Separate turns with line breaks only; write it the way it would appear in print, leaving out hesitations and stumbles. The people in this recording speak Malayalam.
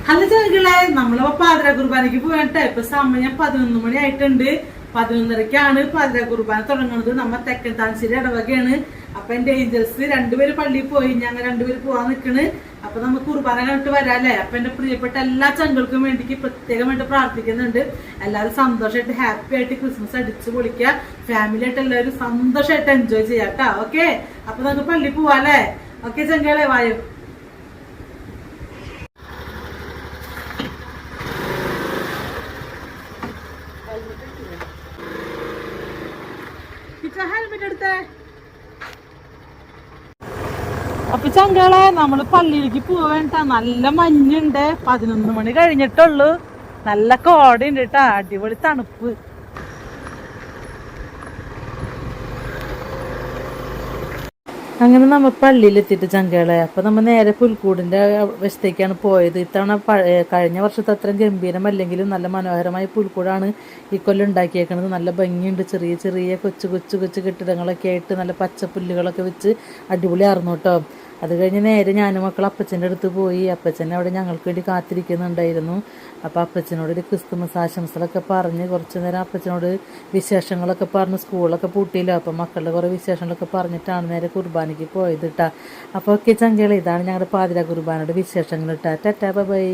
ഹലോ ചെറുകളെ, നമ്മളിപ്പോ പാതിര കുർബാനയ്ക്ക് പോയിട്ട് ഇപ്പൊ സമയം 11 മണി ആയിട്ടുണ്ട്. 11:30ക്കാണ് പാതിര കുർബാന തുടങ്ങുന്നത്. നമ്മ തെക്കൻ താമശ്ശേരി ഇടവകയാണ്. അപ്പൊ എന്റെ ഏഞ്ചൽസ് രണ്ടുപേര് പള്ളിയിൽ പോയി, ഞങ്ങൾ രണ്ടുപേര് പോവാൻ നിൽക്കണ്. അപ്പൊ നമുക്ക് കുർബാന കണ്ടിട്ട് വരാല്ലേ. അപ്പൊ എന്റെ പ്രിയപ്പെട്ട എല്ലാ ചങ്ങൾക്കും വേണ്ടിക്ക് പ്രത്യേകമായിട്ട് പ്രാർത്ഥിക്കുന്നുണ്ട്. എല്ലാവരും സന്തോഷമായിട്ട് ഹാപ്പി ആയിട്ട് ക്രിസ്മസ് അടിച്ചു പൊളിക്കുക. ഫാമിലി ആയിട്ട് എല്ലാവരും സന്തോഷമായിട്ട് എൻജോയ് ചെയ്യാം കേട്ടോ. ഓക്കെ, അപ്പൊ നമുക്ക് പള്ളിയിൽ പോവാല്ലേ. ഓക്കെ ചങ്കളെ, വായോ. ഹെൽമെറ്റ് എടുത്തേ. അപ്പൊ ചങ്കളെ, നമ്മള് പള്ളിയിലേക്ക് പോവേണ്ട. നല്ല മഞ്ഞുണ്ട്. 11 മണി കഴിഞ്ഞിട്ടുള്ളു. നല്ല കോടയുണ്ട് കേട്ടാ. അടിപൊളി തണുപ്പ്. അങ്ങനെ നമ്മ പള്ളിയിലെത്തിയിട്ട് ചങ്കളെ. അപ്പൊ നമ്മ നേരെ പുൽക്കൂടിന്റെ വശത്തേക്കാണ് പോയത്. ഇത്തവണ കഴിഞ്ഞ വർഷത്തെ അത്രയും ഗംഭീരമല്ലെങ്കിലും നല്ല മനോഹരമായ പുൽക്കൂടാണ് ഈ കൊല്ലം ഉണ്ടാക്കിയേക്കുന്നത്. നല്ല ഭംഗിയുണ്ട്. ചെറിയ ചെറിയ കൊച്ചു കൊച്ചു കൊച്ചു കെട്ടിടങ്ങളൊക്കെ ആയിട്ട് നല്ല പച്ചപ്പുല്ലുകളൊക്കെ വെച്ച് അടിപൊളിയായിരുന്നു കേട്ടോ. അത് കഴിഞ്ഞ് നേരെ ഞാനും മക്കൾ അപ്പച്ചൻ്റെ അടുത്ത് പോയി. അപ്പച്ചൻ അവിടെ ഞങ്ങൾക്ക് വേണ്ടി കാത്തിരിക്കുന്നുണ്ടായിരുന്നു. അപ്പോൾ അപ്പച്ചനോട് ഒരു ക്രിസ്തുമസ് ആശംസകളൊക്കെ പറഞ്ഞ് കുറച്ച് നേരം അപ്പച്ചനോട് വിശേഷങ്ങളൊക്കെ പറഞ്ഞ്, സ്കൂളൊക്കെ പൂട്ടിയില്ല. അപ്പോൾ മക്കളുടെ കുറേ വിശേഷങ്ങളൊക്കെ പറഞ്ഞിട്ടാണ് നേരെ കുർബാനയ്ക്ക് പോയത് കേട്ടോ. അപ്പോൾ ഓക്കെ ചങ്കളെ, ഇതാണ് ഞങ്ങളുടെ പാതിര കുർബാനയുടെ വിശേഷങ്ങൾ കേട്ടോ. Tata bye.